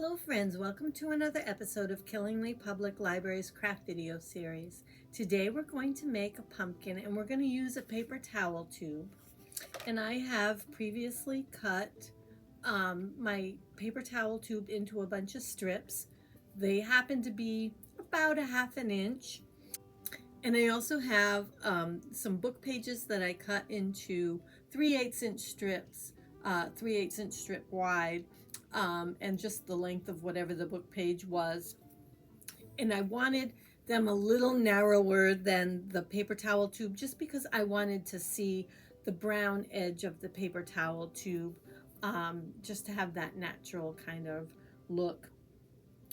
Hello friends, welcome to another episode of Killingly Public Library's craft video series. Today we're going to make a pumpkin and we're going to use a paper towel tube. And I have previously cut my paper towel tube into a bunch of strips. They happen to be about a half an inch. And I also have some book pages that I cut into 3/8 inch strips, 3/8 inch strip wide. And just the length of whatever the book page was. And I wanted them a little narrower than the paper towel tube just because I wanted to see the brown edge of the paper towel tube, just to have that natural kind of look.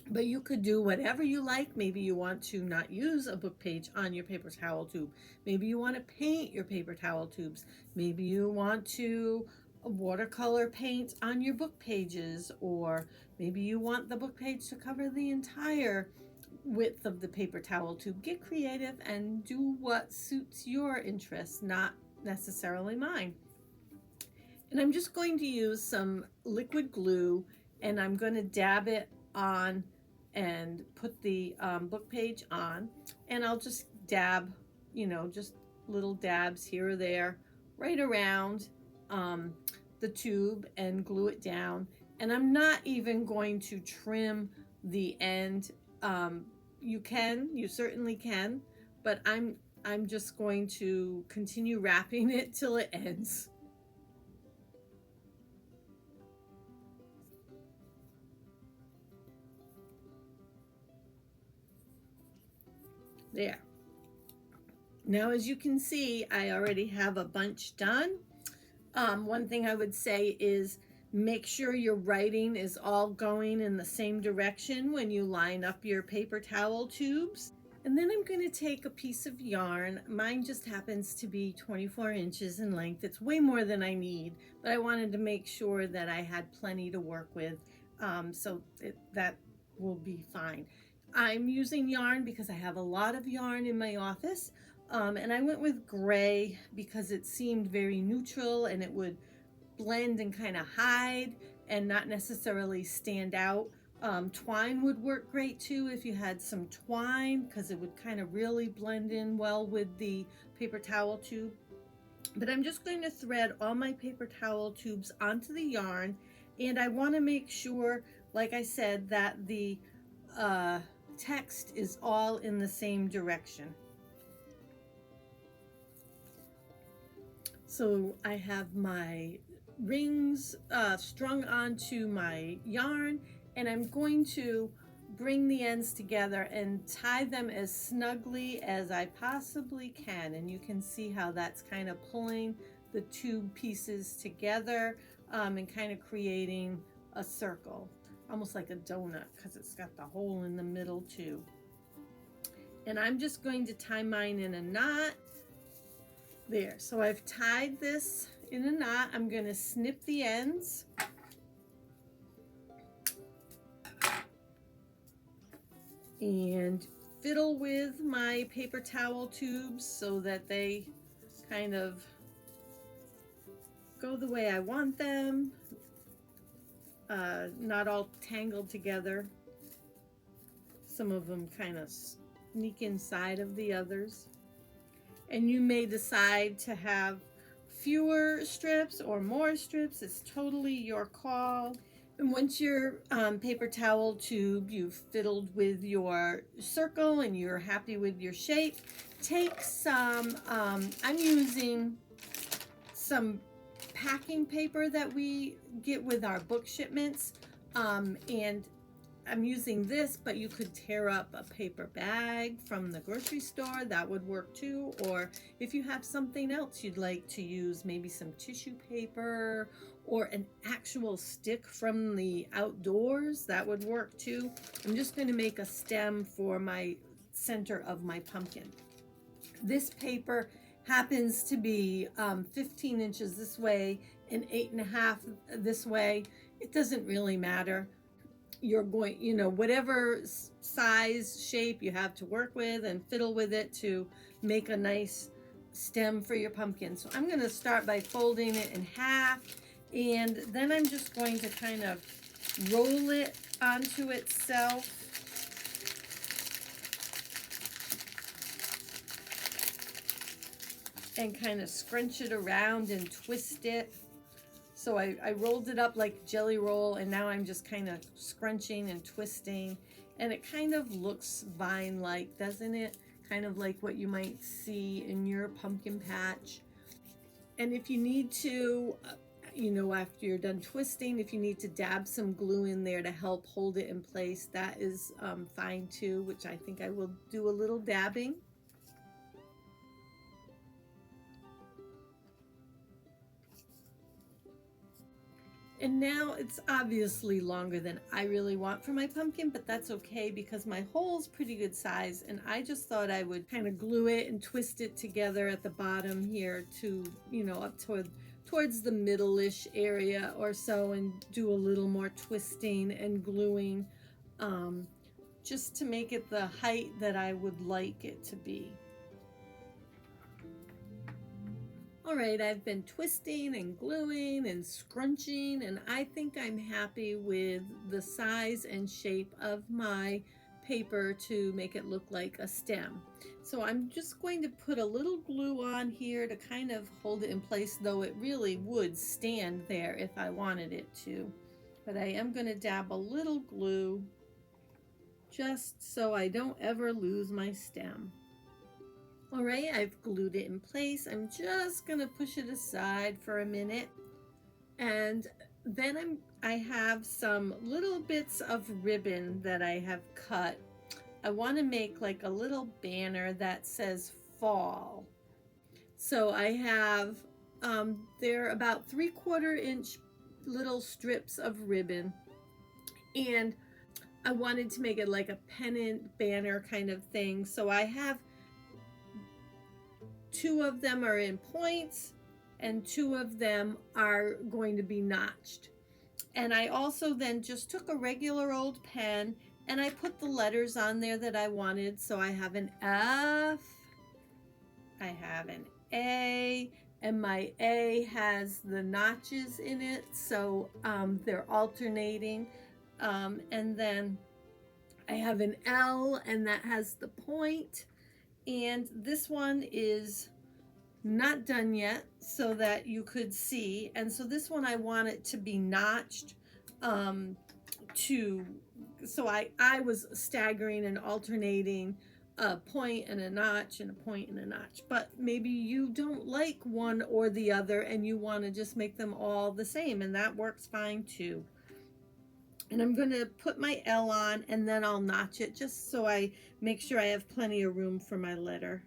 But you could do whatever you like. Maybe you want to not use a book page on your paper towel tube. Maybe you want to paint your paper towel tubes. Maybe you want to watercolor paint on your book pages, or maybe you want the book page to cover the entire width of the paper towel tube. Get creative and do what suits your interests, not necessarily mine. And I'm just going to use some liquid glue and I'm going to dab it on and put the book page on, and I'll just dab, just little dabs here or there right around the tube and glue it down. And I'm not even going to trim the end. You certainly can, but I'm just going to continue wrapping it till it ends. There. Now, as you can see, I already have a bunch done. One thing I would say is make sure your writing is all going in the same direction when you line up your paper towel tubes. And then I'm going to take a piece of yarn. Mine just happens to be 24 inches in length. It's way more than I need, but I wanted to make sure that I had plenty to work with, that will be fine. I'm using yarn because I have a lot of yarn in my office. And I went with gray because it seemed very neutral and it would blend and kind of hide and not necessarily stand out. Twine would work great too if you had some twine, because it would kind of really blend in well with the paper towel tube. But I'm just going to thread all my paper towel tubes onto the yarn, and I want to make sure, like I said, that the text is all in the same direction. So I have my rings strung onto my yarn, and I'm going to bring the ends together and tie them as snugly as I possibly can. And you can see how that's kind of pulling the tube pieces together and kind of creating a circle, almost like a donut, because it's got the hole in the middle too. And I'm just going to tie mine in a knot. There, so I've tied this in a knot. I'm going to snip the ends. And fiddle with my paper towel tubes so that they kind of go the way I want them, not all tangled together. Some of them kind of sneak inside of the others. And you may decide to have fewer strips or more strips. It's totally your call. And once your paper towel tube, you've fiddled with your circle and you're happy with your shape, take some, I'm using some packing paper that we get with our book shipments, and I'm using this, but you could tear up a paper bag from the grocery store. That would work too. Or if you have something else you'd like to use, maybe some tissue paper or an actual stick from the outdoors, that would work too. I'm just going to make a stem for my center of my pumpkin. This paper happens to be 15 inches this way and 8.5 this way. It doesn't really matter. You're going, whatever size, shape you have to work with, and fiddle with it to make a nice stem for your pumpkin. So I'm going to start by folding it in half, and then I'm just going to kind of roll it onto itself. And kind of scrunch it around and twist it. So I rolled it up like jelly roll, and now I'm just kind of scrunching and twisting, and it kind of looks vine-like, doesn't it? Kind of like what you might see in your pumpkin patch. And if you need to, you know, after you're done twisting, if you need to dab some glue in there to help hold it in place, that is fine too, which I think I will do a little dabbing. And now it's obviously longer than I really want for my pumpkin, but that's okay because my hole's pretty good size, and I just thought I would kind of glue it and twist it together at the bottom here to, you know, up towards the middle-ish area or so, and do a little more twisting and gluing just to make it the height that I would like it to be. All right, I've been twisting and gluing and scrunching, and I think I'm happy with the size and shape of my paper to make it look like a stem. So I'm just going to put a little glue on here to kind of hold it in place, though it really would stand there if I wanted it to. But I am going to dab a little glue just so I don't ever lose my stem. All right, I've glued it in place. I'm just gonna push it aside for a minute. And then I have some little bits of ribbon that I have cut. I wanna make like a little banner that says fall. So I have, they're about 3/4 inch little strips of ribbon. And I wanted to make it like a pennant banner kind of thing. So I have 2 of them are in points and 2 of them are going to be notched. And I also then just took a regular old pen and I put the letters on there that I wanted. So I have an F, I have an A, and my A has the notches in it, so they're alternating. And then I have an L, and that has the point. And this one is not done yet so that you could see. And so this one I want it to be notched so I was staggering and alternating a point and a notch and a point and a notch. But maybe you don't like one or the other and you want to just make them all the same, and that works fine too. And I'm going to put my L on and then I'll notch it just so I make sure I have plenty of room for my letter.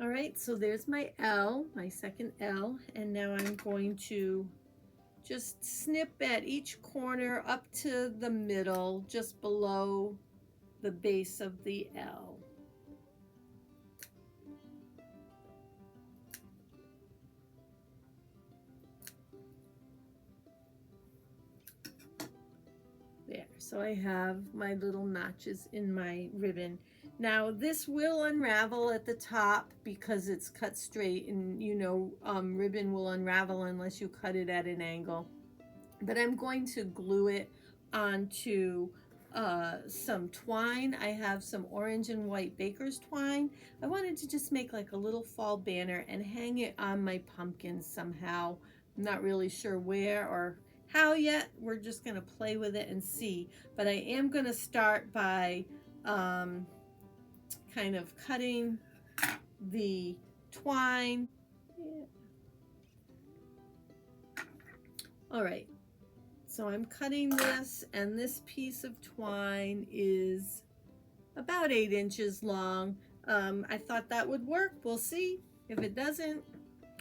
All right, so there's my L, my second L, and now I'm going to just snip at each corner up to the middle, just below the base of the L. There, so I have my little notches in my ribbon. Now this will unravel at the top because it's cut straight, and you know ribbon will unravel unless you cut it at an angle. But I'm going to glue it onto some twine. I have some orange and white baker's twine. I wanted to just make like a little fall banner and hang it on my pumpkin somehow. I'm not really sure where or how yet. We're just going to play with it and see. But I am going to start by kind of cutting the twine. Yeah. All right, so I'm cutting this, and this piece of twine is about 8 inches long. I thought that would work. We'll see. If it doesn't,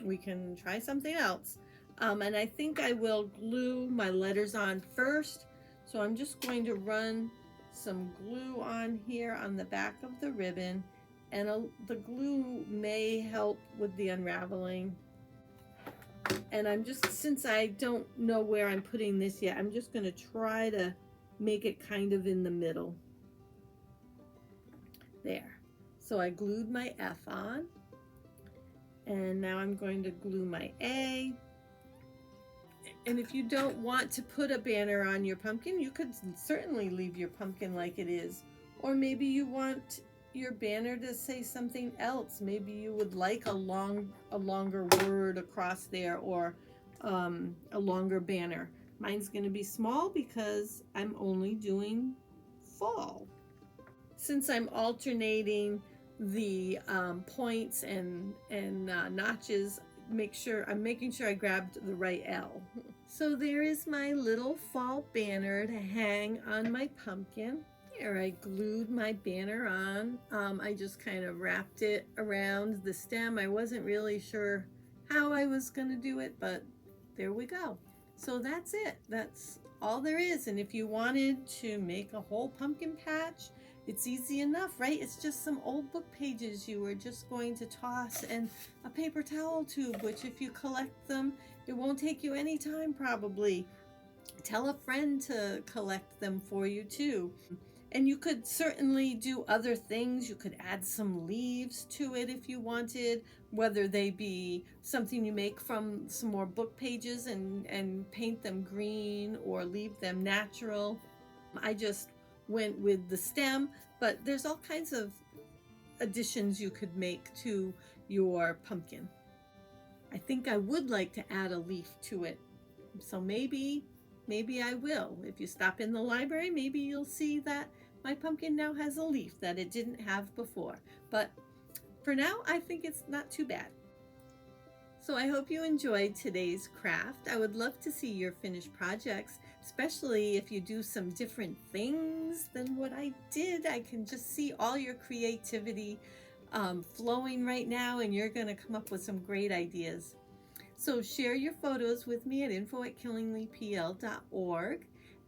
we can try something else. And I think I will glue my letters on first. So I'm just going to run some glue on here on the back of the ribbon, and the glue may help with the unraveling. And I'm just, since I don't know where I'm putting this yet, I'm just going to try to make it kind of in the middle. There. So I glued my F on, and now I'm going to glue my A. And if you don't want to put a banner on your pumpkin, you could certainly leave your pumpkin like it is. Or maybe you want your banner to say something else. Maybe you would like a longer word across there, or a longer banner. Mine's going to be small because I'm only doing fall. Since I'm alternating the points and notches, I'm making sure I grabbed the right L. So there is my little fall banner to hang on my pumpkin. Here, I glued my banner on. I just kind of wrapped it around the stem. I wasn't really sure how I was going to do it, but there we go. So that's it. That's all there is. And if you wanted to make a whole pumpkin patch, it's easy enough, right? It's just some old book pages you were just going to toss, and a paper towel tube, which if you collect them, it won't take you any time probably. Tell a friend to collect them for you too. And you could certainly do other things. You could add some leaves to it if you wanted, whether they be something you make from some more book pages and paint them green, or leave them natural. I just went with the stem, but there's all kinds of additions you could make to your pumpkin. I think I would like to add a leaf to it. So maybe I will. If you stop in the library, maybe you'll see that my pumpkin now has a leaf that it didn't have before. But for now, I think it's not too bad. So I hope you enjoyed today's craft. I would love to see your finished projects, especially if you do some different things than what I did. I can just see all your creativity flowing right now, and you're going to come up with some great ideas. So share your photos with me at info@killinglypl.org.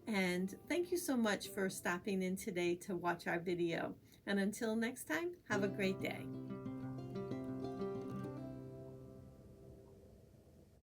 And thank you so much for stopping in today to watch our video. And until next time, have a great day.